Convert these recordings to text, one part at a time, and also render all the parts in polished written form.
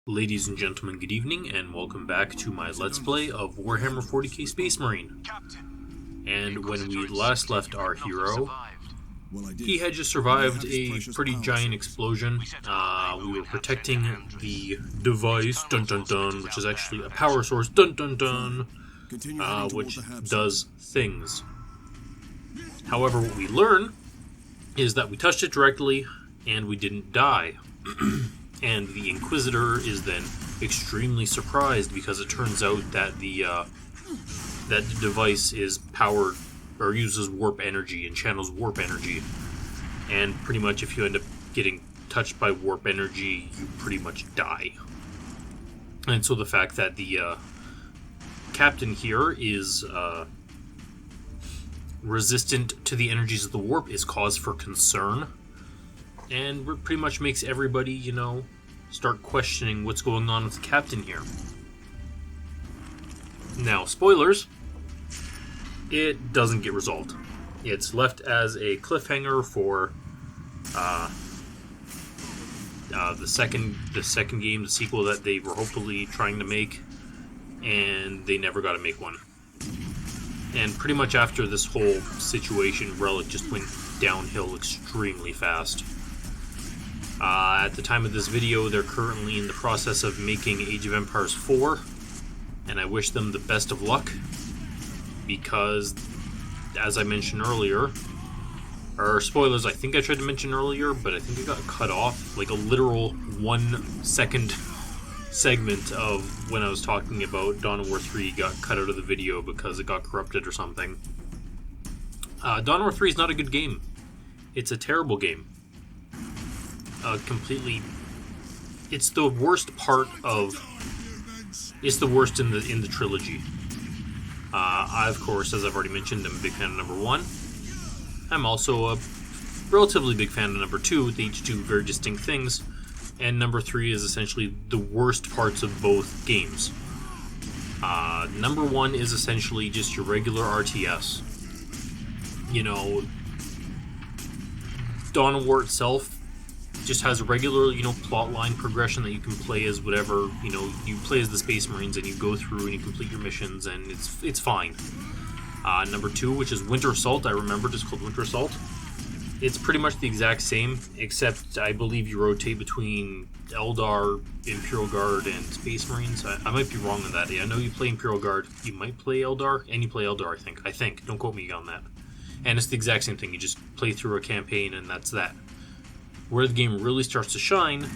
Ladies and gentlemen, good evening, and welcome back to my Let's Play of Warhammer 40k Space Marine. And when we last left our hero, he had just survived a pretty giant explosion. We were protecting the device, dun dun dun, which is actually a power source, dun dun dun, which does things. However, what we learn is that we touched it directly, and we didn't die. And the Inquisitor is then extremely surprised because it turns out that the device is powered or uses warp energy and channels warp energy. And pretty much if you end up getting touched by warp energy, you pretty much die. And so the fact that the captain here is resistant to the energies of the warp is cause for concern. And it pretty much makes everybody, start questioning what's going on with the captain here. Now, spoilers, it doesn't get resolved. It's left as a cliffhanger for the second game, the sequel that they were hopefully trying to make, and they never got to make one. And pretty much after this whole situation, Relic just went downhill extremely fast. At the time of this video, they're currently in the process of making Age of Empires 4, and I wish them the best of luck, because, as I mentioned earlier, or spoilers I think I tried to mention earlier, but I think it got cut off, like a literal 1 second segment of when I was talking about Dawn of War 3 got cut out of the video because it got corrupted or something. Dawn of War 3 is not a good game. It's a terrible game. It's the worst part of. It's the worst in the trilogy. I, of course, as I've already mentioned, am a big fan of number 1. I'm also a relatively big fan of number 2. They each do very distinct things, and number 3 is essentially the worst parts of both games. Number 1 is essentially just your regular RTS. Dawn of War itself just has a regular, plot line progression that you can play as whatever, you play as the Space Marines and you go through and you complete your missions, and it's fine. Number 2, which is Winter Assault, I remember it's called Winter Assault. It's pretty much the exact same, except I believe you rotate between Eldar, Imperial Guard, and Space Marines. I might be wrong on that. I know you play Imperial Guard, you might play Eldar, and you play Eldar, I think. Don't quote me on that. And it's the exact same thing, you just play through a campaign and that's that. Where the game really starts to shine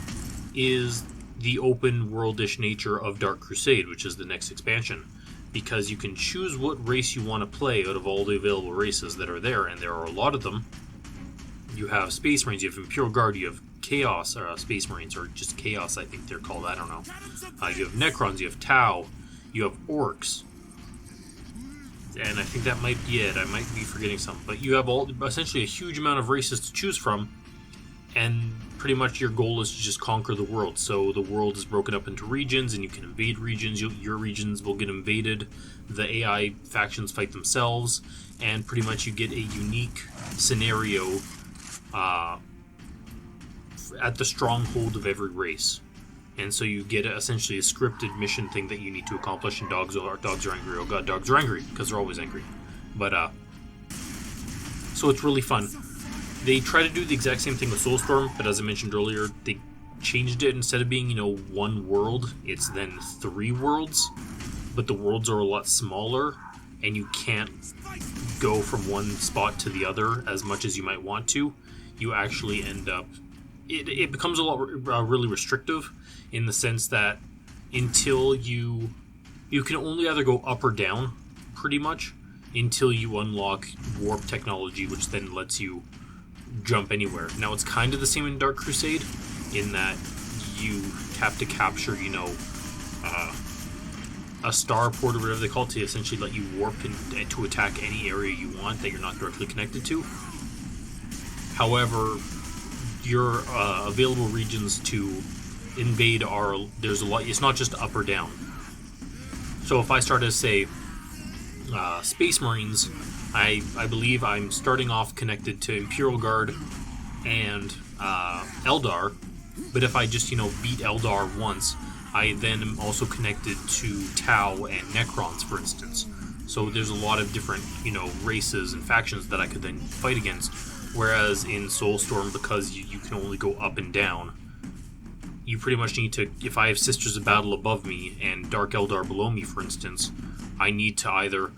is the open worldish nature of Dark Crusade, which is the next expansion, because you can choose what race you want to play out of all the available races that are there, and there are a lot of them. You have Space Marines, you have Imperial Guard, you have Chaos, or Space Marines, or just Chaos I think they're called, I don't know. You have Necrons, you have Tau, you have Orks, and I think that might be it. I might be forgetting some, but you have essentially a huge amount of races to choose from. And pretty much your goal is to just conquer the world. So the world is broken up into regions, and you can invade regions. Your regions will get invaded. The AI factions fight themselves, and pretty much you get a unique scenario at the stronghold of every race. And so you get essentially a scripted mission thing that you need to accomplish, and dogs are angry. Oh god, dogs are angry, because they're always angry. But, so it's really fun. They try to do the exact same thing with Soulstorm, but as I mentioned earlier, they changed it. Instead of being, one world, it's then 3 worlds, but the worlds are a lot smaller, and you can't go from one spot to the other as much as you might want to. You actually end up... It becomes a lot really restrictive, in the sense that until you can only either go up or down, pretty much, until you unlock warp technology, which then lets you jump anywhere. Now, it's kind of the same in Dark Crusade, in that you have to capture, a starport or whatever they call it, to essentially let you warp to attack any area you want that you're not directly connected to. However, your available regions to invade there's a lot. It's not just up or down. So if I start as, say, Space Marines, I believe I'm starting off connected to Imperial Guard and Eldar, but if I just, beat Eldar once, I then am also connected to Tau and Necrons, for instance. So there's a lot of different, races and factions that I could then fight against. Whereas in Soulstorm, because you can only go up and down, you pretty much need to, if I have Sisters of Battle above me and Dark Eldar below me, for instance, I need to either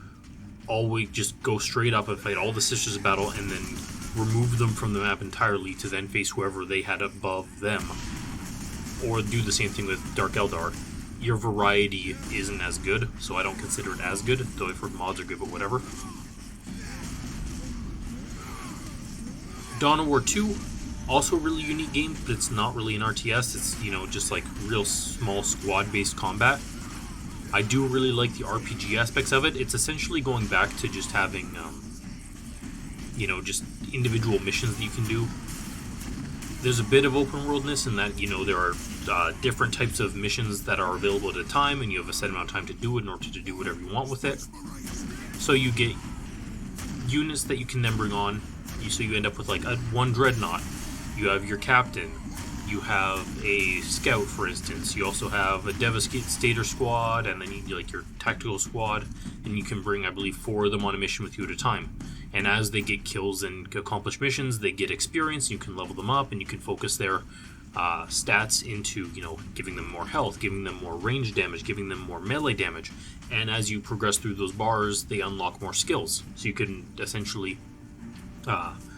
always just go straight up and fight all the Sisters of Battle and then remove them from the map entirely to then face whoever they had above them. Or do the same thing with Dark Eldar. Your variety isn't as good, so I don't consider it as good, though I've heard mods are good, but whatever. Dawn of War 2, also a really unique game, but it's not really an RTS. It's, just like real small squad-based combat. I do really like the RPG aspects of it. It's essentially going back to just having, just individual missions that you can do. There's a bit of open worldness in that, there are different types of missions that are available at a time, and you have a set amount of time to do it in order to do whatever you want with it. So you get units that you can then bring on. So you end up with like one dreadnought. You have your captain. You have a scout, for instance. You also have a devastator squad, and then your tactical squad, and you can bring, I believe, 4 of them on a mission with you at a time. And as they get kills and accomplish missions, they get experience. You can level them up, and you can focus their stats into, giving them more health, giving them more range damage, giving them more melee damage. And as you progress through those bars, they unlock more skills. So you can essentially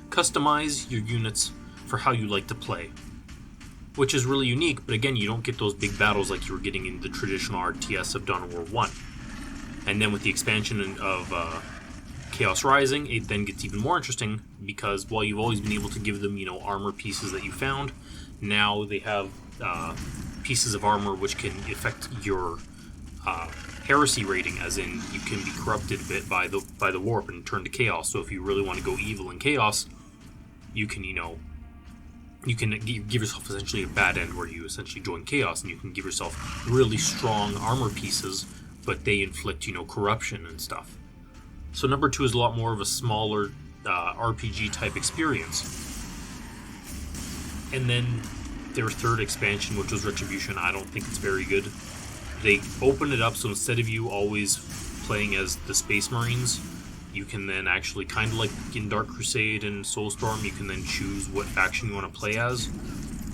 customize your units for how you like to play, which is really unique. But again, you don't get those big battles like you were getting in the traditional RTS of Dawn of War 1. And then with the expansion of Chaos Rising, it then gets even more interesting, because while you've always been able to give them, armor pieces that you found, now they have pieces of armor which can affect your heresy rating, as in you can be corrupted a bit by the warp and turn to chaos. So if you really want to go evil in chaos, you can give yourself essentially a bad end where you essentially join chaos, and you can give yourself really strong armor pieces, but they inflict corruption and stuff. So number 2 is a lot more of a smaller RPG type experience. And then their third expansion, which was Retribution, I don't think it's very good. They open it up so instead of you always playing as the Space Marines, you can then actually, kind of like in Dark Crusade and Soulstorm, you can then choose what faction you want to play as.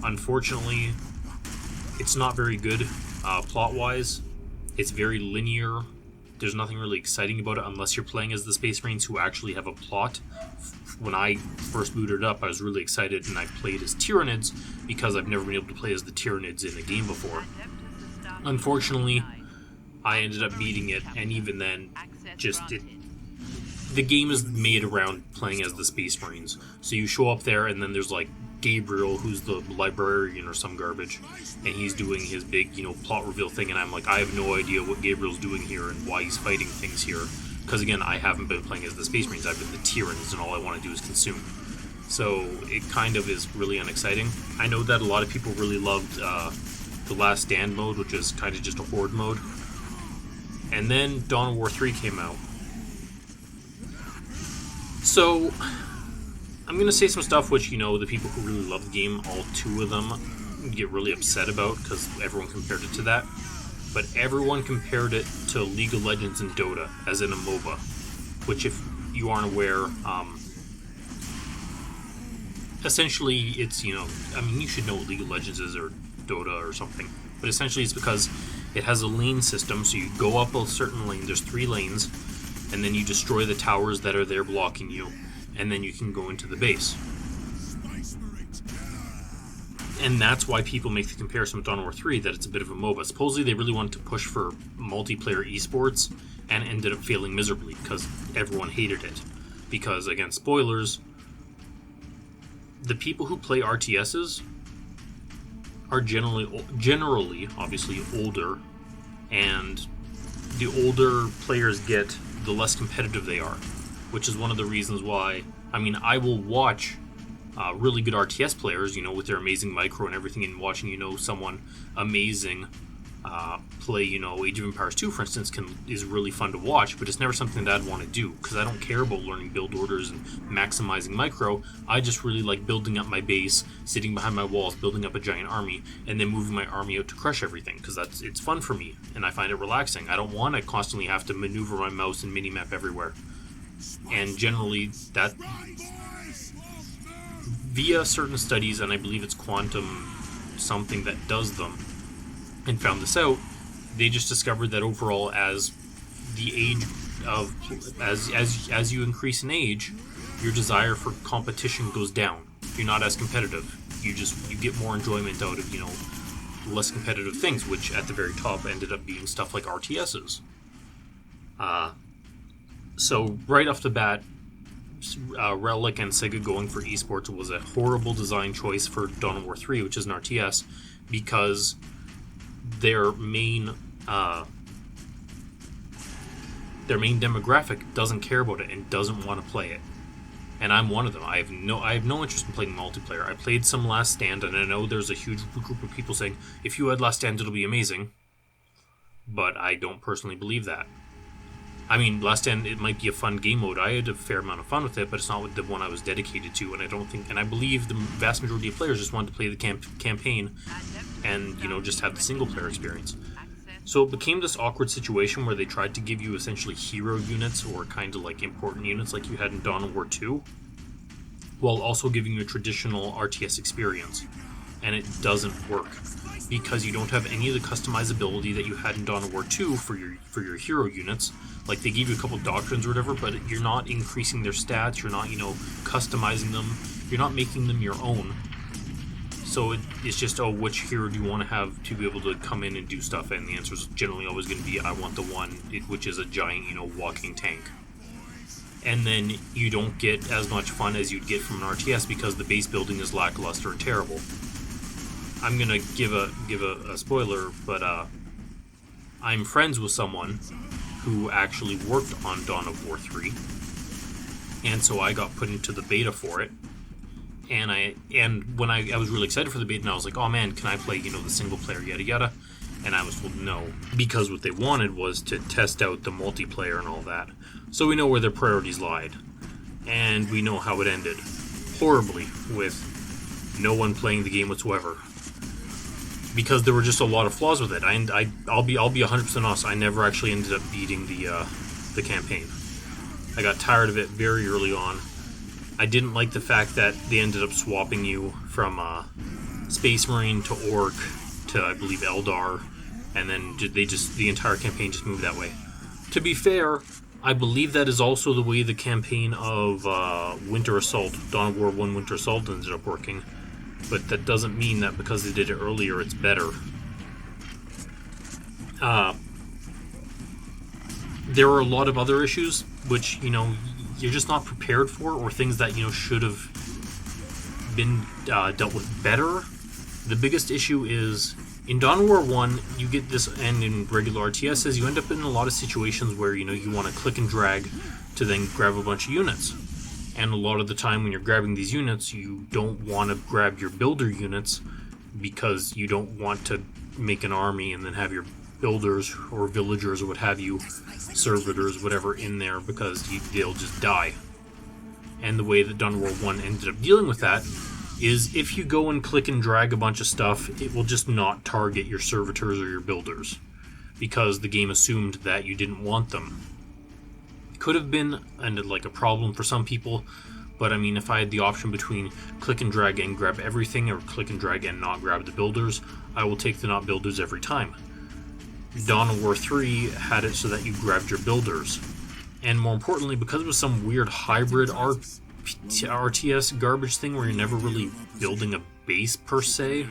Unfortunately, it's not very good plot-wise. It's very linear. There's nothing really exciting about it unless you're playing as the Space Marines who actually have a plot. When I first booted it up, I was really excited, and I played as Tyranids because I've never been able to play as the Tyranids in a game before. Unfortunately, I ended up beating it, and even then, the game is made around playing as the Space Marines. So you show up there, and then there's like Gabriel, who's the librarian or some garbage, and he's doing his big, plot reveal thing, and I'm like, I have no idea what Gabriel's doing here and why he's fighting things here, because again, I haven't been playing as the Space Marines, I've been the Tyranids, and all I want to do is consume. So it kind of is really unexciting. I know that a lot of people really loved the Last Stand mode, which is kind of just a horde mode, and then Dawn of War 3 came out. So I'm going to say some stuff which, the people who really love the game, all 2 of them, get really upset about, because everyone compared it to that. But everyone compared it to League of Legends and Dota, as in a MOBA. Which, if you aren't aware, essentially it's, you should know what League of Legends is, or Dota or something. But essentially it's because it has a lane system, so you go up a certain lane, there's 3 lanes, and then you destroy the towers that are there blocking you. And then you can go into the base. And that's why people make the comparison with Dawn of War 3, that it's a bit of a MOBA. Supposedly they really wanted to push for multiplayer esports, and ended up failing miserably, because everyone hated it. Because, again, spoilers, the people who play RTSs are generally, obviously, older, and the older players get, the less competitive they are. Which is one of the reasons why, I will watch really good RTS players, with their amazing micro and everything, and watching, someone amazing play, Age of Empires 2, for instance, is really fun to watch, but it's never something that I'd want to do, because I don't care about learning build orders and maximizing micro. I just really like building up my base, sitting behind my walls, building up a giant army, and then moving my army out to crush everything, because it's fun for me, and I find it relaxing. I don't want to constantly have to maneuver my mouse and minimap everywhere. And generally, that, via certain studies, and I believe it's Quantum something that does them, and found this out, they just discovered that overall, as the age of as you increase in age, your desire for competition goes down. You're not as competitive. You get more enjoyment out of less competitive things, which at the very top ended up being stuff like RTSs. So right off the bat, Relic and Sega going for esports was a horrible design choice for Dawn of War 3, which is an RTS, because their main demographic doesn't care about it and doesn't want to play it. And I'm one of them. I have no interest in playing multiplayer. I played some Last Stand, and I know there's a huge group of people saying, if you had Last Stand, it'll be amazing. But I don't personally believe that. I mean, Last Stand, it might be a fun game mode. I had a fair amount of fun with it, but it's not the one I was dedicated to, and I believe the vast majority of players just wanted to play the campaign and, just have the single-player experience. So it became this awkward situation where they tried to give you essentially hero units, or kind of like important units like you had in Dawn of War 2, while also giving you a traditional RTS experience. And it doesn't work, because you don't have any of the customizability that you had in Dawn of War 2 for your hero units. Like, they gave you a couple doctrines or whatever, but you're not increasing their stats, you're not, customizing them, you're not making them your own. So it's just, which hero do you want to have to be able to come in and do stuff? And the answer is generally always going to be, I want the one which is a giant, walking tank. And then you don't get as much fun as you'd get from an RTS, because the base building is lackluster and terrible. I'm gonna give a spoiler, but I'm friends with someone who actually worked on Dawn of War 3, and so I got put into the beta for it. And when I was really excited for the beta, and I was like, oh man, can I play the single player yada yada? And I was told no, because what they wanted was to test out the multiplayer and all that. So we know where their priorities lied, and we know how it ended horribly, with no one playing the game whatsoever, because there were just a lot of flaws with it. I'll be 100% honest. I never actually ended up beating the campaign. I got tired of it very early on. I didn't like the fact that they ended up swapping you from Space Marine to Orc to, I believe, Eldar, and then the entire campaign just moved that way. To be fair, I believe that is also the way the campaign of Winter Assault, Dawn of War 1 Winter Assault, ended up working. But that doesn't mean that because they did it earlier, it's better. There are a lot of other issues which, you're just not prepared for, or things that, should have been dealt with better. The biggest issue is, in Dawn of War 1, you get this, and in regular RTSs, you end up in a lot of situations where, you want to click and drag to then grab a bunch of units. And a lot of the time when you're grabbing these units, you don't want to grab your builder units, because you don't want to make an army and then have your builders or villagers or what have you, servitors, whatever, in there, because they'll just die. And the way that Dawn of War 1 ended up dealing with that is, if you go and click and drag a bunch of stuff, it will just not target your servitors or your builders, because the game assumed that you didn't want them. Could have been a problem for some people, but I mean, if I had the option between click and drag and grab everything, or click and drag and not grab the builders, I will take the not builders every time. Dawn of War 3 had it so that you grabbed your builders, and more importantly, because it was some weird hybrid RTS garbage thing where you're never really building a base per se,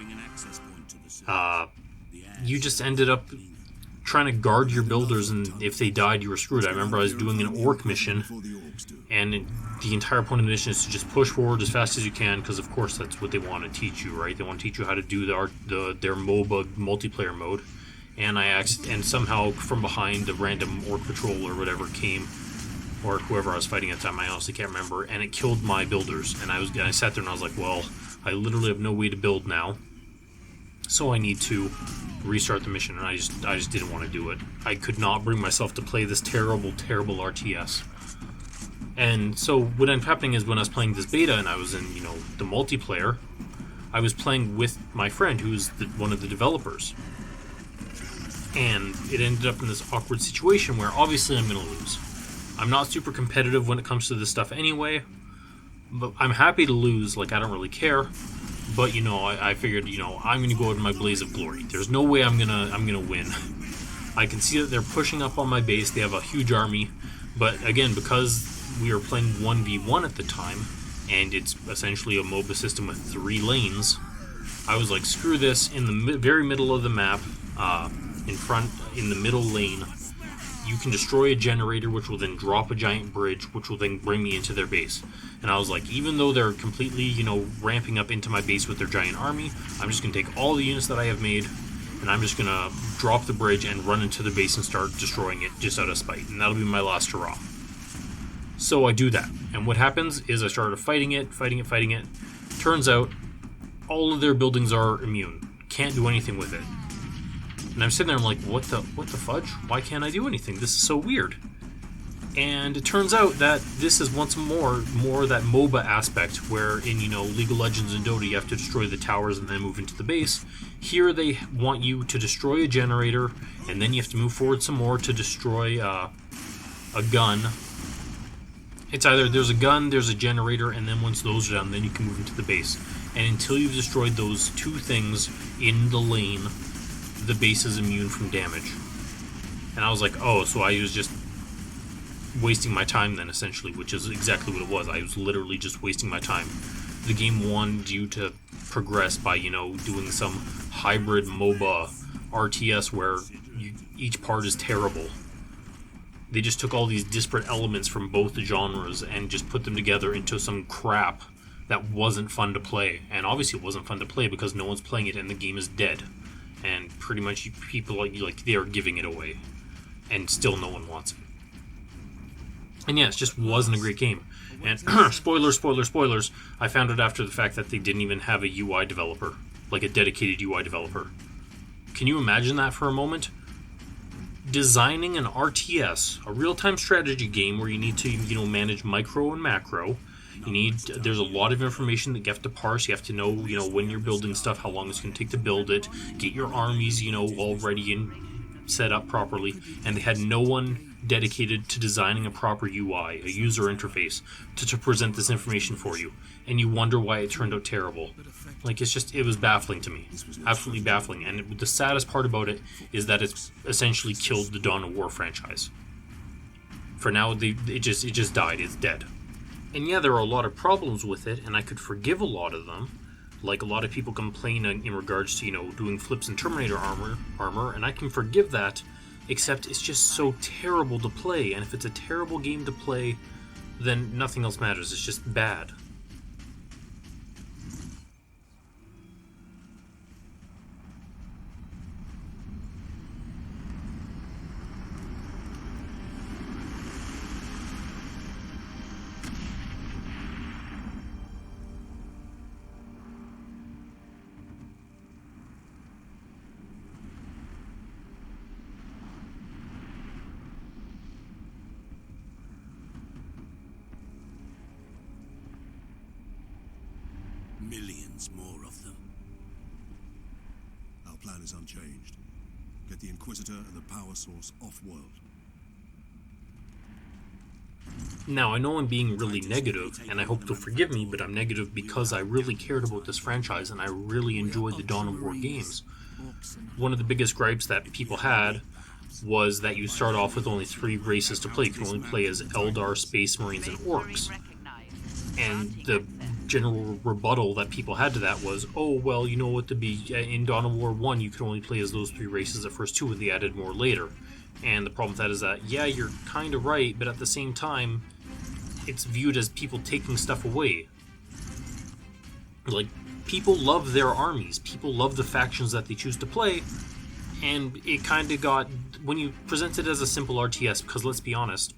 you just ended up trying to guard your builders, and if they died, you were screwed. I remember I was doing an Orc mission, and the entire point of the mission is to just push forward as fast as you can, because of course that's what they want to teach you, right? They want to teach you how to do their MOBA multiplayer mode. And somehow from behind, a random Orc patrol or whatever came, or whoever I was fighting at the time, I honestly can't remember, and it killed my builders. And I sat there and I was like, well, I literally have no way to build now. So I need to restart the mission, and I just didn't want to do it. I could not bring myself to play this terrible RTS. And so what ended up happening is when I was playing this beta and I was in, the multiplayer, I was playing with my friend who's one of the developers. And it ended up in this awkward situation where obviously I'm going to lose. I'm not super competitive when it comes to this stuff anyway, but I'm happy to lose, I don't really care. But, I figured, I'm going to go out in my blaze of glory. There's no way I'm gonna win. I can see that they're pushing up on my base. They have a huge army. But, again, because we were playing 1v1 at the time, and it's essentially a MOBA system with 3 lanes, I was like, screw this. In the very middle of the map, in the middle lane, you can destroy a generator, which will then drop a giant bridge, which will then bring me into their base. And I was like, even though they're completely, ramping up into my base with their giant army, I'm just going to take all the units that I have made, and I'm just going to drop the bridge and run into the base and start destroying it just out of spite. And that'll be my last hurrah. So I do that. And what happens is I started fighting it. Turns out, all of their buildings are immune. Can't do anything with it. And I'm sitting there, I'm like, what the fudge? Why can't I do anything? This is so weird. And it turns out that this is once more that MOBA aspect where in, League of Legends and Dota you have to destroy the towers and then move into the base. Here they want you to destroy a generator and then you have to move forward some more to destroy a gun. It's either there's a gun, there's a generator, and then once those are done, then you can move into the base. And until you've destroyed those 2 things in the lane, the base is immune from damage. And I was like, oh, so I was just wasting my time then, essentially, which is exactly what it was. I was literally just wasting my time. The game wanted you to progress by, doing some hybrid MOBA RTS where each part is terrible. They just took all these disparate elements from both the genres and just put them together into some crap that wasn't fun to play. And obviously it wasn't fun to play because no one's playing it and the game is dead. And pretty much people they are giving it away, and still no one wants it. And yeah, it just wasn't a great game. And spoilers, I found out after the fact that they didn't even have a UI developer, like a dedicated UI developer. Can you imagine that for a moment? Designing an RTS, a real-time strategy game where you need to manage micro and macro. There's a lot of information that you have to parse. You have to know, when you're building stuff, how long it's going to take to build it, get your armies, all ready and set up properly. And they had no one dedicated to designing a proper UI, a user interface, to present this information for you. And you wonder why it turned out terrible. It was baffling to me. Absolutely baffling. And the saddest part about it is that it's essentially killed the Dawn of War franchise. For now, it just died. It's dead. And yeah, there are a lot of problems with it, and I could forgive a lot of them. Like, a lot of people complain in regards to, doing flips in Terminator armor, and I can forgive that, except it's just so terrible to play, and if it's a terrible game to play, then nothing else matters. It's just bad. Millions more of them. Our plan is unchanged. Get the Inquisitor and the power source off-world. Now, I know I'm being really negative, and I hope you'll forgive me, but I'm negative because I really cared about this franchise and I really enjoyed the Dawn of War games. One of the biggest gripes that people had was that you start off with only 3 races to play. You can only play as Eldar, Space Marines, and Orks. And the general rebuttal that people had to that was, oh, well, in Dawn of War 1, you could only play as those 3 races at first too, and they added more later. And the problem with that is that, yeah, you're kind of right, but at the same time, it's viewed as people taking stuff away. People love their armies. People love the factions that they choose to play, and it kind of got, when you present it as a simple RTS, because let's be honest,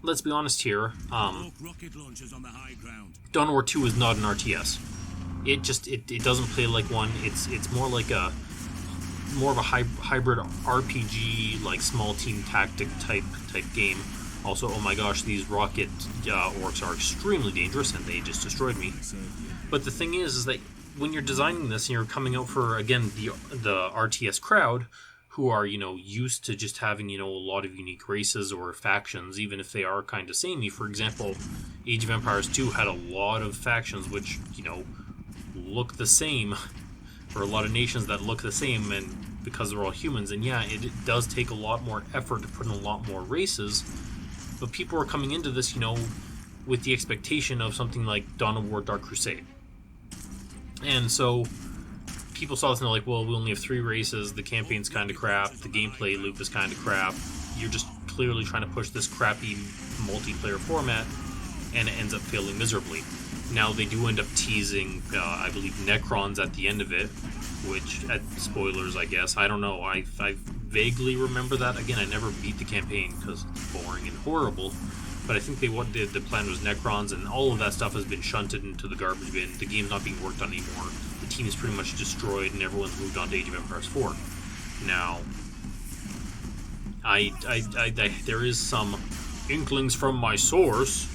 let's be honest here. Ork rocket launchers on the high ground. Dawn of War 2 is not an RTS. It doesn't play like one. It's more like more of a hybrid RPG, like small team tactic type game. Also, oh my gosh, these rocket orcs are extremely dangerous, and they just destroyed me. But the thing is that when you're designing this and you're coming out for, again, the RTS crowd, who are, used to just having, a lot of unique races or factions, even if they are kind of samey. For example, Age of Empires 2 had a lot of factions which, look the same, or a lot of nations that look the same, and because they're all humans. And yeah, it does take a lot more effort to put in a lot more races, but people are coming into this, with the expectation of something like Dawn of War Dark Crusade. And so people saw this and they're like, well, we only have 3 races, the campaign's kind of crap, the gameplay loop is kind of crap, you're just clearly trying to push this crappy multiplayer format, and it ends up failing miserably. Now, they do end up teasing, I believe, Necrons at the end of it, which, spoilers, I guess, I don't know, I vaguely remember that. Again, I never beat the campaign because it's boring and horrible, but I think the plan was Necrons, and all of that stuff has been shunted into the garbage bin. The game's not being worked on anymore. The team is pretty much destroyed, and everyone's moved on to Age of Empires 4. Now, there is some inklings from my source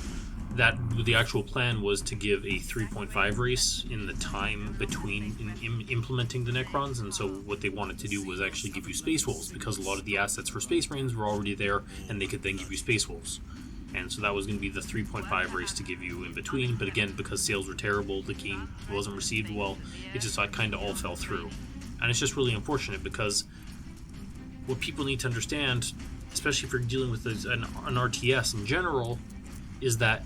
that the actual plan was to give a 3.5 race in the time between implementing the Necrons, and so what they wanted to do was actually give you Space Wolves, because a lot of the assets for Space Marines were already there, and they could then give you Space Wolves. And so that was going to be the 3.5 race to give you in between, but again, because sales were terrible, the game wasn't received well, it just kind of all fell through. And it's just really unfortunate, because what people need to understand, especially if you're dealing with an RTS in general, is that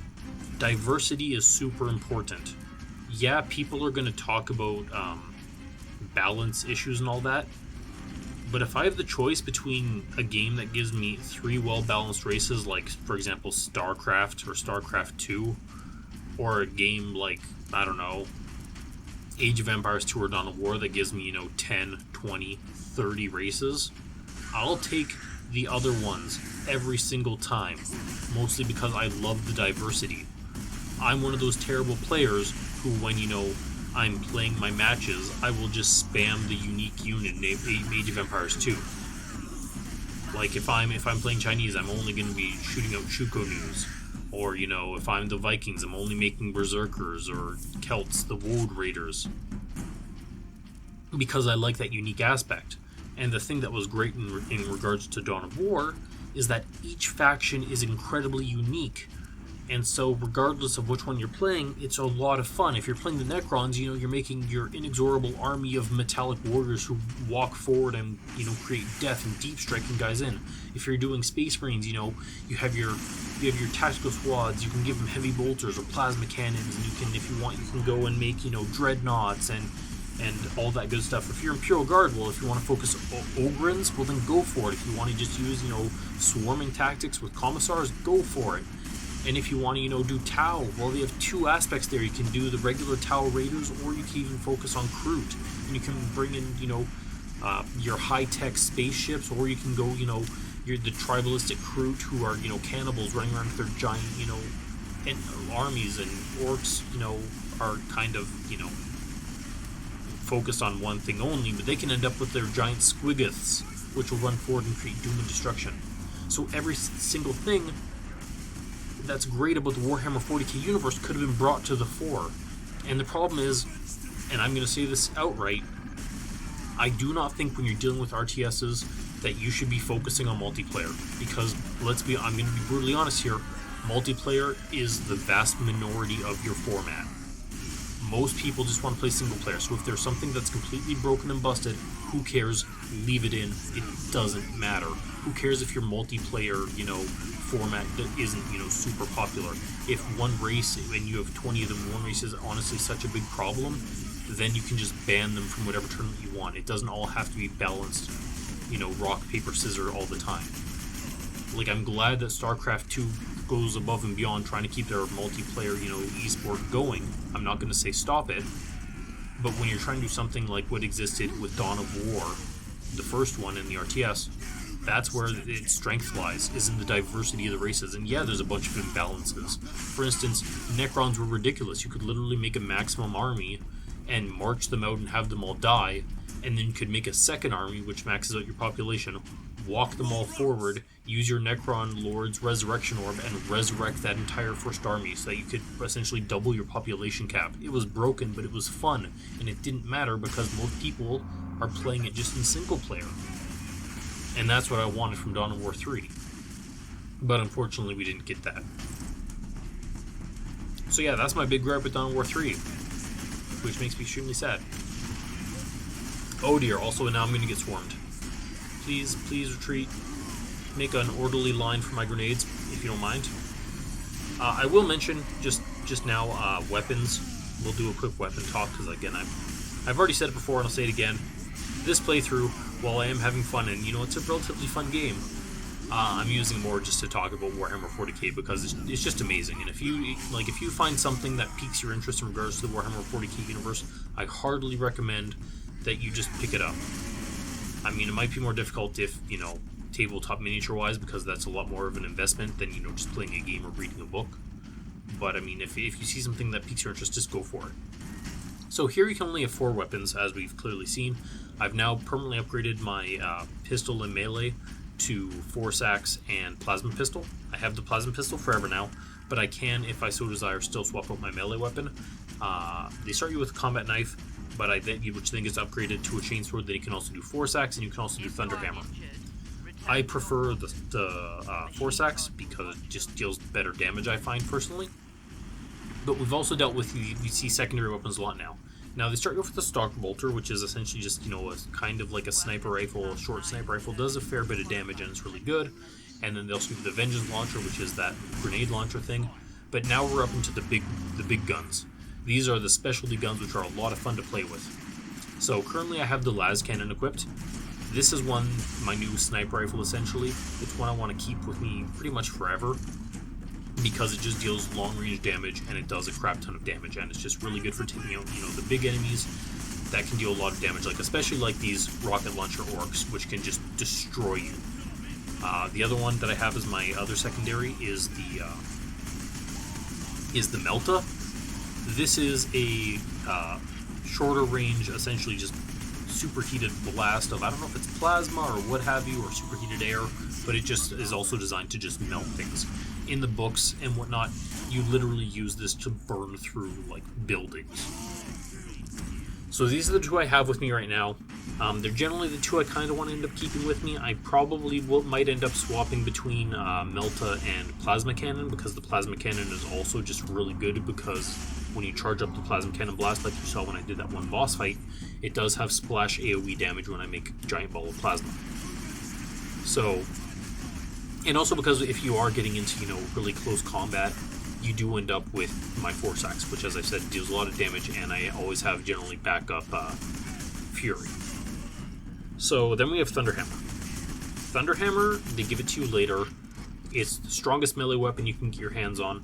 diversity is super important. Yeah, people are going to talk about balance issues and all that, but if I have the choice between a game that gives me 3 well-balanced races, like, for example, StarCraft or StarCraft 2, or a game like, I don't know, Age of Empires 2 or Dawn of War that gives me, 10, 20, 30 races, I'll take the other ones every single time, mostly because I love the diversity. I'm one of those terrible players who, when, I'm playing my matches, I will just spam the unique unit in Age of Empires 2. Like, if I'm playing Chinese, I'm only going to be shooting out Shukonus. Or, if I'm the Vikings, I'm only making Berserkers, or Celts, the Woad Raiders. Because I like that unique aspect. And the thing that was great in regards to Dawn of War is that each faction is incredibly unique. And so regardless of which one you're playing, it's a lot of fun. If you're playing the Necrons, you're making your inexorable army of metallic warriors who walk forward and, create death and deep striking guys in. If you're doing Space Marines, you have your tactical squads, you can give them heavy bolters or plasma cannons, and you can, if you want, you can go and make, dreadnoughts and all that good stuff. If you're Imperial Guard, well, if you want to focus Ogrins, well, then go for it. If you want to just use, swarming tactics with Commissars, go for it. And if you want to, do Tau, well, they have 2 aspects there. You can do the regular Tau Raiders, or you can even focus on Kroot. And you can bring in, your high-tech spaceships, or you can go, you're the tribalistic Kroot who are, cannibals running around with their giant, armies, and Orks, are kind of, focused on one thing only, but they can end up with their giant squiggiths, which will run forward and create doom and destruction. So every single thing that's great about the Warhammer 40k universe could have been brought to the fore. And the problem is, and I'm going to say this outright, I do not think when you're dealing with RTSs that you should be focusing on multiplayer. Because, I'm going to be brutally honest here, multiplayer is the vast minority of your format. Most people just want to play single player, so if there's something that's completely broken and busted, who cares? Leave it in. It doesn't matter. Who cares if your multiplayer, format that isn't, super popular? If one race, and you have 20 of them, one race is honestly such a big problem, then you can just ban them from whatever tournament you want. It doesn't all have to be balanced, rock, paper, scissors all the time. Like, I'm glad that StarCraft 2 goes above and beyond trying to keep their multiplayer, esport going. I'm not going to say stop it, but when you're trying to do something like what existed with Dawn of War, the first one in the RTS, That's where its strength lies, is in the diversity of the races. And yeah, there's a bunch of imbalances. For instance, Necrons were ridiculous. You could literally make a maximum army and march them out and have them all die, and then you could make a second army which maxes out your population, walk them all forward, use your Necron Lord's Resurrection Orb, and resurrect that entire first army so that you could essentially double your population cap. It was broken, but it was fun, and it didn't matter because most people are playing it just in single player. And that's what I wanted from Dawn of War 3. But unfortunately, we didn't get that. So yeah, that's my big gripe with Dawn of War 3, which makes me extremely sad. Oh dear, also now I'm going to get swarmed. Please retreat. Make an orderly line for my grenades, if you don't mind. I will mention, just now, weapons. We'll do a quick weapon talk, because again, I've already said it before and I'll say it again. This playthrough, while I am having fun, and it's a relatively fun game, I'm using more just to talk about Warhammer 40k because it's just amazing. And if you find something that piques your interest in regards to the Warhammer 40k universe, I heartily recommend that you just pick it up. I mean, it might be more difficult if, tabletop miniature-wise, because that's a lot more of an investment than, just playing a game or reading a book. But, I mean, if you see something that piques your interest, just go for it. So here you can only have 4 weapons, as we've clearly seen. I've now permanently upgraded my pistol and melee to Force Axe and Plasma Pistol. I have the Plasma Pistol forever now, but I can, if I so desire, still swap out my melee weapon. They start you with a combat knife, which then gets upgraded to a chainsword that you can also do Force Axe, and you can also do Thunderhammer. I prefer the Force Axe because it just deals better damage, I find, personally. But we've also dealt with, we see secondary weapons a lot now. Now, they start you off with the Stock Bolter, which is essentially just, a kind of like a sniper rifle, a short sniper rifle. Does a fair bit of damage, and it's really good. And then they also give you the Vengeance Launcher, which is that grenade launcher thing. But now we're up into the big guns. These are the specialty guns, which are a lot of fun to play with. So currently I have the Las Cannon equipped. This is my new sniper rifle, essentially. It's one I want to keep with me pretty much forever, because it just deals long-range damage, and it does a crap ton of damage, and it's just really good for taking out, the big enemies that can deal a lot of damage, especially like these rocket launcher orcs, which can just destroy you. The other one that I have as my other secondary is the Melta. This is a shorter range, essentially just superheated blast of, I don't know if it's plasma or what have you, or superheated air, but it just is also designed to just melt things. In the books and whatnot, you literally use this to burn through, buildings. So these are the 2 I have with me right now. They're generally the 2 I kind of want to end up keeping with me. I probably might end up swapping between Melta and Plasma Cannon, because the Plasma Cannon is also just really good, because when you charge up the Plasma Cannon Blast, like you saw when I did that one boss fight, it does have splash AoE damage when I make a giant ball of plasma. So, and also because if you are getting into, really close combat, you do end up with my Force Axe, which, as I said, deals a lot of damage, and I always have generally backup Fury. So then we have Thunderhammer. Thunderhammer, they give it to you later. It's the strongest melee weapon you can get your hands on.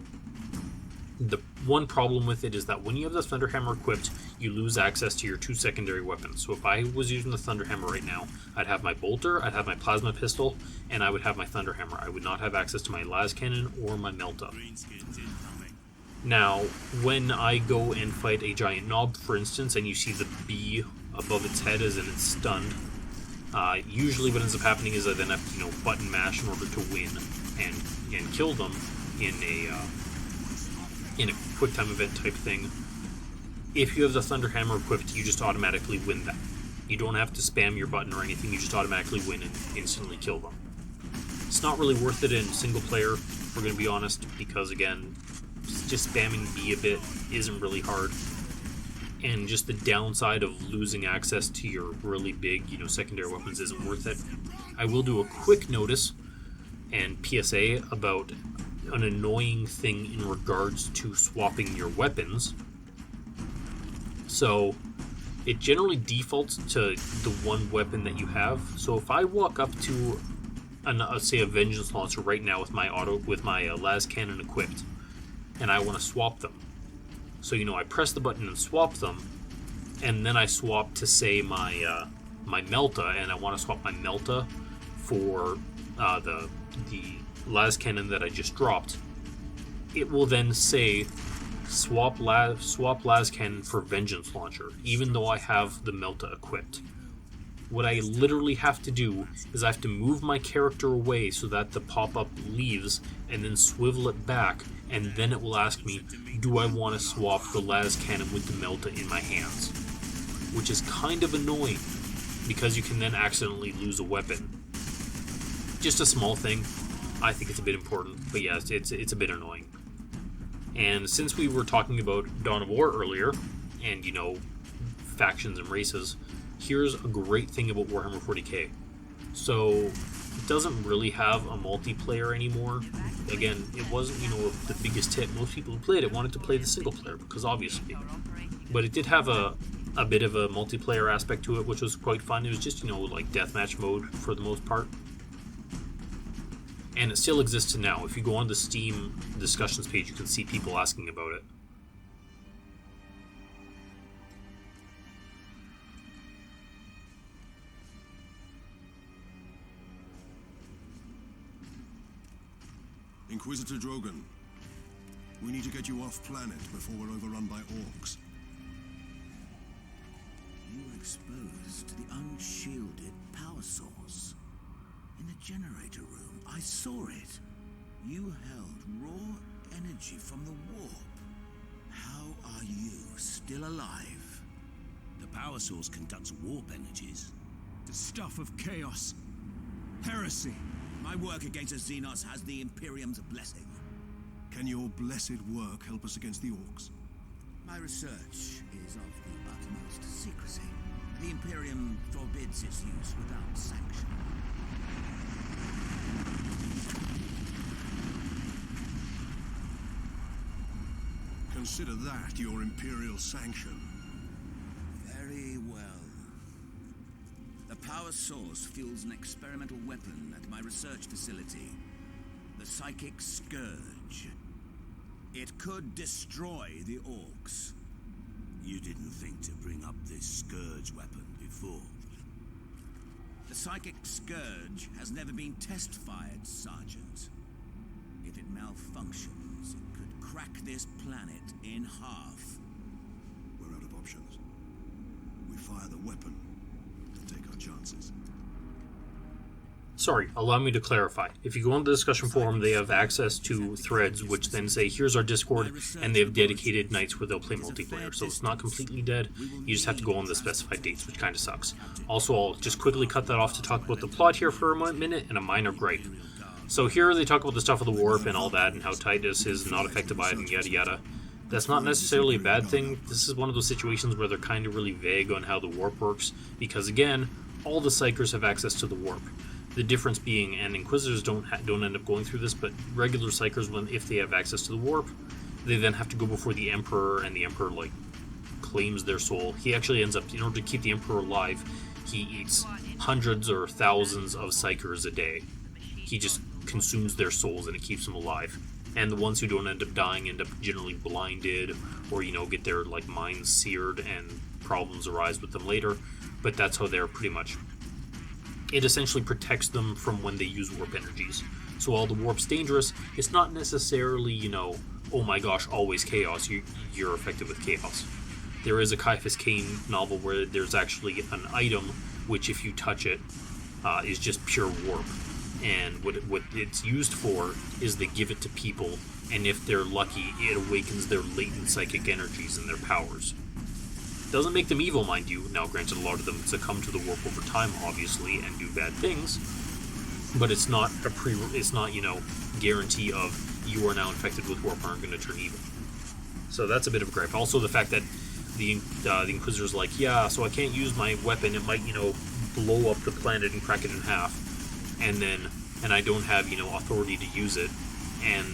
The one problem with it is that when you have the Thunderhammer equipped, you lose access to your 2 secondary weapons. So if I was using the Thunderhammer right now, I'd have my Bolter, I'd have my Plasma Pistol, and I would have my Thunderhammer. I would not have access to my Las Cannon or my Melta. Now, when I go and fight a giant knob, for instance, and you see the bee above its head as in it's stunned, usually what ends up happening is I then have to, button mash in order to win and kill them in a quick time event type thing. If you have the Thunderhammer equipped, you just automatically win that. You don't have to spam your button or anything, you just automatically win and instantly kill them. It's not really worth it in single player, if we're going to be honest, because again, just spamming B a bit isn't really hard. And just the downside of losing access to your really big, secondary weapons isn't worth it. I will do a quick notice and PSA about an annoying thing in regards to swapping your weapons. So it generally defaults to the one weapon that you have. So if I walk up to say a Vengeance Launcher right now with my Las Cannon equipped, and I want to swap them. So I press the button and swap them, and then I swap to say my Melta, and I want to swap my Melta for the las cannon that I just dropped, it will then say swap las cannon for vengeance launcher, even though I have the melta equipped. What I literally have to do is I have to move my character away so that the pop-up leaves, and then swivel it back, and then it will ask me, do I want to swap the las cannon with the melta in my hands? Which is kind of annoying, because you can then accidentally lose a weapon. Just a small thing. I think it's a bit important, but yeah, it's a bit annoying. And since we were talking about Dawn of War earlier, and factions and races, here's a great thing about Warhammer 40k. So, it doesn't really have a multiplayer anymore. Again, it wasn't, the biggest hit. Most people who played it wanted to play the single player, because obviously. But it did have a bit of a multiplayer aspect to it, which was quite fun. It was just, like deathmatch mode for the most part. And it still exists now. If you go on the Steam discussions page, you can see people asking about it. Inquisitor Drogon, we need to get you off planet before we're overrun by orcs. You were exposed to the unshielded power source. In the generator room, I saw it. You held raw energy from the warp. How are you still alive? The power source conducts warp energies. The stuff of chaos. Heresy. My work against the Xenos has the Imperium's blessing. Can your blessed work help us against the orcs? My research is of the utmost secrecy. The Imperium forbids its use without sanction. Consider that your Imperial sanction. Very well. The power source fuels an experimental weapon at my research facility. The Psychic Scourge. It could destroy the Orks. You didn't think to bring up this Scourge weapon before. The Psychic Scourge has never been test-fired, Sergeant. If it malfunctions, it could crack this planet in half. We're out of options. We fire the weapon to take our chances. Sorry, allow me to clarify. If you go on the discussion forum, they have access to threads which then say, here's our Discord, and they have dedicated nights where they'll play multiplayer. So it's not completely dead. You just have to go on the specified dates, which kind of sucks. Also, I'll just quickly cut that off to talk about the plot here for a minute, and a minor gripe. So here they talk about the stuff of the warp and all that, and how Titus is not affected by it, and yada yada. That's not necessarily a bad thing. This is one of those situations where they're kind of really vague on how the warp works, because again, all the Psychers have access to the warp. The difference being, and Inquisitors don't end up going through this, but regular Psychers, if they have access to the warp, they then have to go before the Emperor, and the Emperor claims their soul. He actually ends up, in order to keep the Emperor alive, he eats hundreds or thousands of Psychers a day. He just consumes their souls, and it keeps them alive. And the ones who don't end up dying end up generally blinded, or get their minds seared, and problems arise with them later. But that's how they're pretty much. It essentially protects them from when they use warp energies. So while the warp's dangerous, it's not necessarily, oh my gosh, always chaos. You're affected with chaos. There is a Caiaphas Cain novel where there's actually an item which, if you touch it, is just pure warp. And what it's used for is they give it to people, and if they're lucky, it awakens their latent psychic energies and their powers. Doesn't make them evil, mind you. Now, granted, a lot of them succumb to the warp over time, obviously, and do bad things. But it's not guarantee of you are now infected with warp and aren't going to turn evil. So that's a bit of a gripe. Also, the fact that the Inquisitor's so I can't use my weapon. It might, blow up the planet and crack it in half, and I don't have, authority to use it. And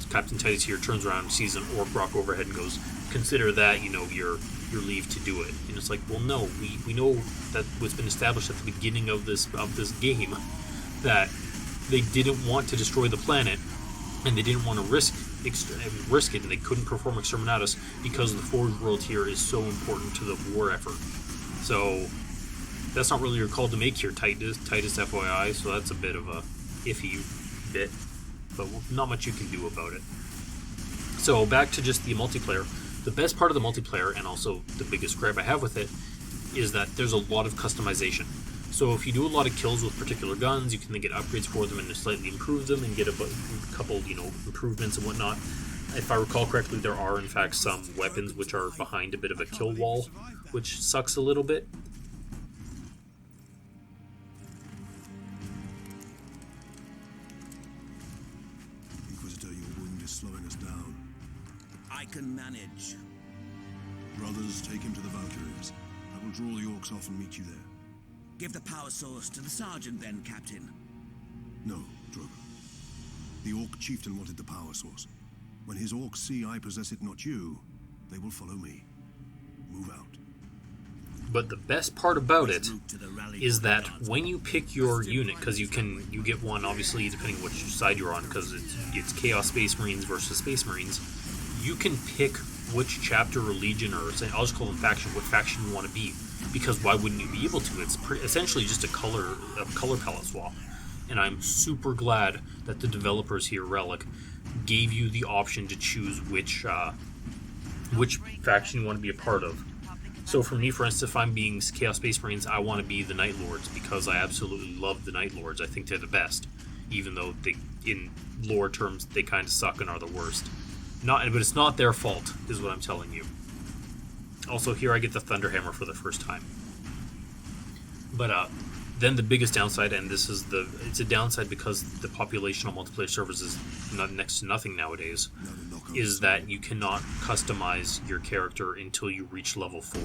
Captain Titus here turns around, sees an orc rock overhead, and goes, "Consider that, your leave to do it." And it's well, no, we know that what's been established at the beginning of this game, that they didn't want to destroy the planet, and they didn't want to risk it, and they couldn't perform Exterminatus because the Forge World here is so important to the war effort. So That's not really your call to make here, Titus FYI, so that's a bit of a iffy bit, but not much you can do about it. So back to just the multiplayer. The best part of the multiplayer, and also the biggest gripe I have with it, is that there's a lot of customization. So if you do a lot of kills with particular guns, you can then get upgrades for them and slightly improve them and get a couple, improvements and whatnot. If I recall correctly, there are in fact some weapons which are behind a bit of a kill wall, which sucks a little bit. Inquisitor, your wound is slowing us down. I can manage. Brothers, take him to the Valkyries. I will draw the Orks off and meet you there. Give the power source to the sergeant then, Captain. No, Drogo. The Orc chieftain wanted the power source. When his Orcs see I possess it, not you, they will follow me. Move out. But the best part about it is that when you pick your unit, because you get one obviously depending which side you're on, because it's Chaos Space Marines versus Space Marines, you can pick which chapter or legion, or I'll just call them faction, what faction you want to be, because why wouldn't you be able to? It's essentially just a color palette swap, and I'm super glad that the developers here, Relic, gave you the option to choose which faction you want to be a part of. So for me, for instance, if I'm being Chaos Space Marines, I want to be the Night Lords because I absolutely love the Night Lords. I think they're the best, even though they, in lore terms, they kind of suck and are the worst. But it's not their fault, is what I'm telling you. Also, here I get the Thunderhammer for the first time. But then the biggest downside, and it's a downside because the population on multiplayer servers is not next to nothing nowadays, is that you cannot customize your character until you reach level 4.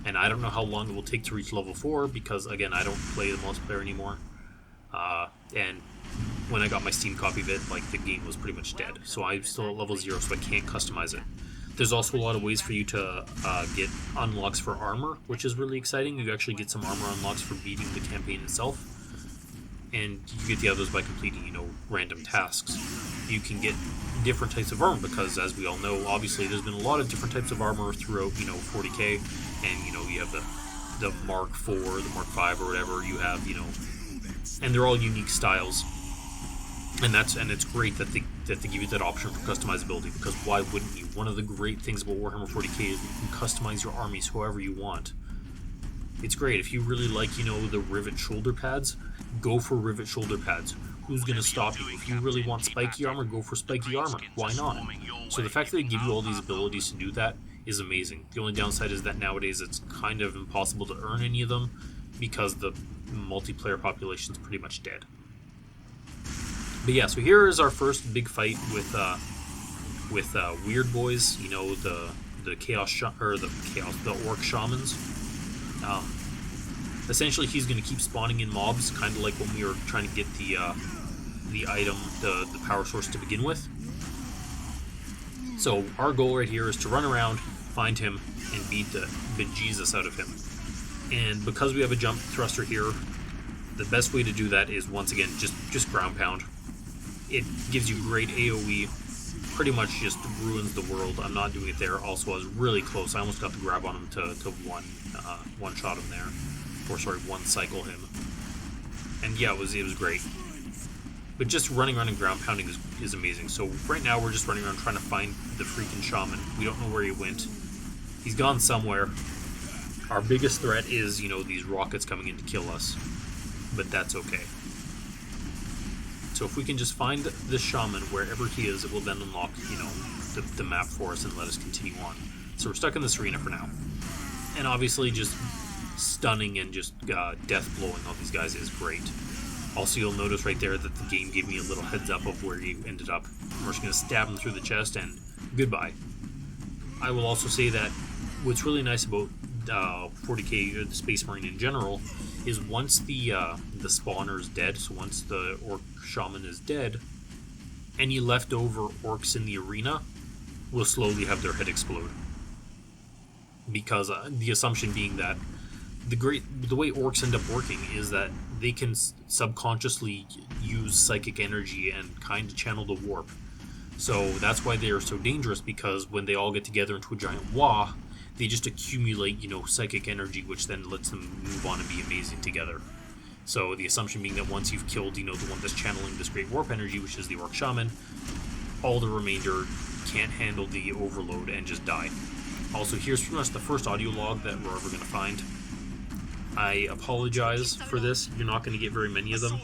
And I don't know how long it will take to reach level 4 because, again, I don't play the multiplayer anymore. And when I got my Steam copy of it, the game was pretty much dead. So I'm still at level 0, so I can't customize it. There's also a lot of ways for you to get unlocks for armor, which is really exciting. You actually get some armor unlocks for beating the campaign itself. And you get the others by completing, random tasks. You can get different types of armor because, as we all know, obviously there's been a lot of different types of armor throughout, 40k. And, you have the Mark IV, the Mark V, or whatever. You have, and they're all unique styles. And it's great that they give you that option for customizability, because why wouldn't you? One of the great things about Warhammer 40k is that you can customize your armies however you want. It's great. If you really like, the rivet shoulder pads, go for rivet shoulder pads. Who's going to stop you? If you really want spiky armor, go for spiky armor. Why not? So the fact that they give you all these abilities to do that is amazing. The only downside is that nowadays it's kind of impossible to earn any of them because the multiplayer population is pretty much dead. But yeah, so here is our first big fight with Weird Boys. The Orc Shamans. Essentially, he's going to keep spawning in mobs, kind of like when we were trying to get the item, the power source to begin with. So our goal right here is to run around, find him, and beat the bejesus out of him. And because we have a jump thruster here, the best way to do that is, once again, just ground pound. It gives you great AoE, pretty much just ruins the world. I'm not doing it there. Also, I was really close. I almost got the grab on him to one shot him there. Or sorry, one cycle him. And yeah, it was great. But just running around and ground pounding is amazing. So right now we're just running around trying to find the freaking shaman. We don't know where he went. He's gone somewhere. Our biggest threat is, these rockets coming in to kill us. But that's okay. So if we can just find the shaman wherever he is, it will then unlock, the map for us and let us continue on. So we're stuck in this arena for now. And obviously just stunning and just death blowing all these guys is great. Also, you'll notice right there that the game gave me a little heads up of where he ended up. We're just going to stab him through the chest and goodbye. I will also say that what's really nice about 40k, or the Space Marine in general, is once the spawner is dead, so once the Orc Shaman is dead, any leftover Orcs in the arena will slowly have their head explode. Because the assumption being that the way Orcs end up working is that they can subconsciously use psychic energy and kind of channel the warp. So that's why they are so dangerous, because when they all get together into a giant wah, they just accumulate, psychic energy, which then lets them move on and be amazing together. So the assumption being that once you've killed, the one that's channeling this great warp energy, which is the Orc Shaman, all the remainder can't handle the overload and just die. Also, here's pretty much the first audio log that we're ever going to find. I apologize for this. You're not going to get very many of them.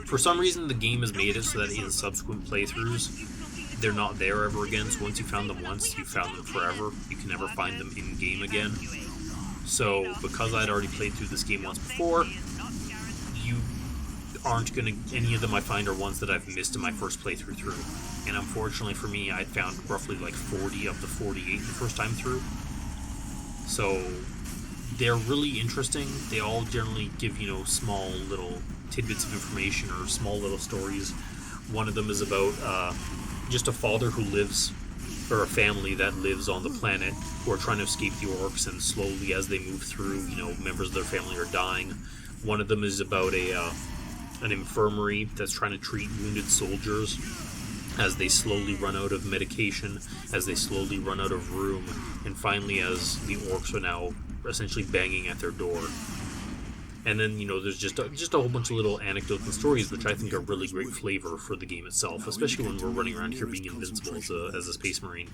For some reason, the game has made it so that in subsequent playthroughs, they're not there ever again. So once you found them once, you found them forever. You can never find them in-game again. So, because I'd already played through this game once before, you aren't going to... Any of them I find are ones that I've missed in my first playthrough through. And unfortunately for me, I found roughly like 40 of the 48 the first time through. So, they're really interesting. They all generally give, small little tidbits of information or small little stories. One of them is about just a father who lives, or a family that lives on the planet who are trying to escape the orcs, and slowly as they move through, members of their family are dying. One of them is about an infirmary that's trying to treat wounded soldiers as they slowly run out of medication, as they slowly run out of room, and finally as the orcs are now essentially banging at their door. And then, there's just a whole bunch of little anecdotes and stories, which I think are really great flavor for the game itself, especially when we're running around here being invincible as a Space Marine.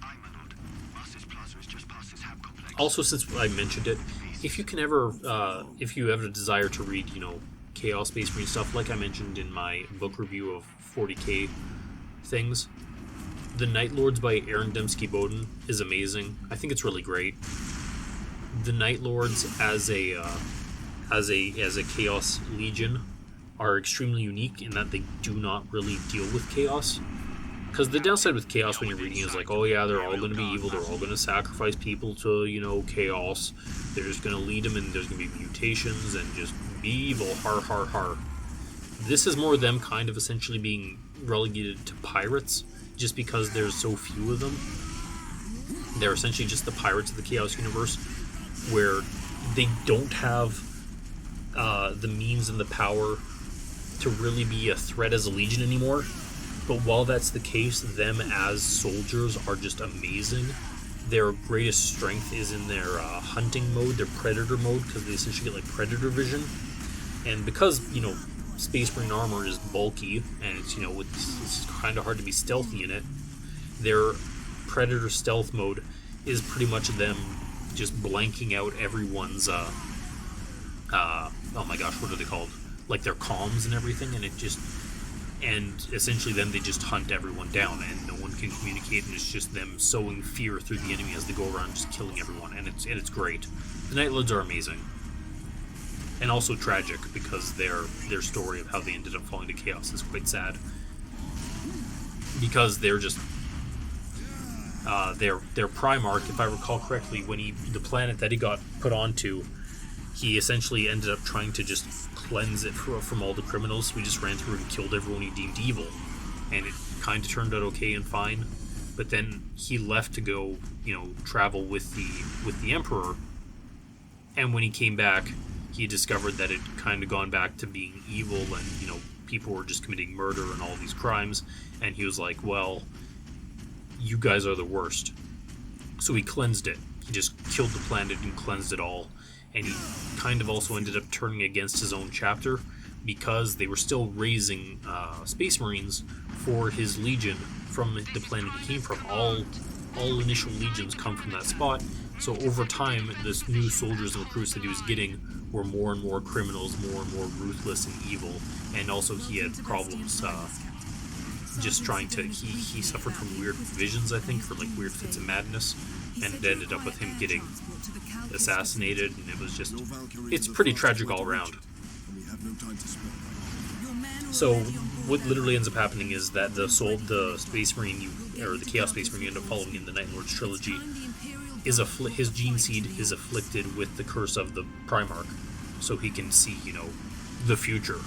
Also, since I mentioned it, if you have a desire to read, Chaos Space Marine stuff, like I mentioned in my book review of 40k things, The Night Lords by Aaron Dembski-Bowden is amazing. I think it's really great. The Night Lords as a Chaos Legion are extremely unique in that they do not really deal with Chaos. Because the downside with Chaos when you're reading is like, oh yeah, they're all going to be evil, they're all going to sacrifice people to, Chaos. They're just going to lead them, and there's going to be mutations, and just be evil, har har har. This is more them kind of essentially being relegated to pirates, just because there's so few of them. They're essentially just the pirates of the Chaos universe, where they don't have the means and the power to really be a threat as a legion anymore. But while that's the case, them as soldiers are just amazing. Their greatest strength is in their hunting mode, their predator mode, because they essentially get like predator vision. And because, Space Marine armor is bulky, and it's kind of hard to be stealthy in it, their predator stealth mode is pretty much them just blanking out everyone's oh my gosh, what are they called? Like their comms and everything, and essentially then they just hunt everyone down, and no one can communicate, and it's just them sowing fear through the enemy as they go around just killing everyone, and it's great. The Night Lords are amazing. And also tragic, because their story of how they ended up falling to Chaos is quite sad. Because they're just their Primarch, if I recall correctly, the planet that he got put onto, he essentially ended up trying to just cleanse it from all the criminals. We just ran through and killed everyone he deemed evil, and it kind of turned out okay and fine. But then he left to go, travel with the Emperor, and when he came back, he discovered that it kind of gone back to being evil, and people were just committing murder and all these crimes, and he was like, well, you guys are the worst. So he cleansed it. He just killed the planet and cleansed it all. And he kind of also ended up turning against his own chapter, because they were still raising Space Marines for his legion from the planet he came from. All initial legions come from that spot. So over time, this new soldiers and recruits that he was getting were more and more criminals, more and more ruthless and evil. And also he had problems just trying to... He suffered from weird visions, I think, for like weird fits of madness. And it ended up with him getting assassinated, and it was just... It's pretty tragic all around. So what literally ends up happening is that the Space Marine, or the Chaos Space Marine you end up following in the Night Lords trilogy, his gene seed is afflicted with the curse of the Primarch, so he can see, the future.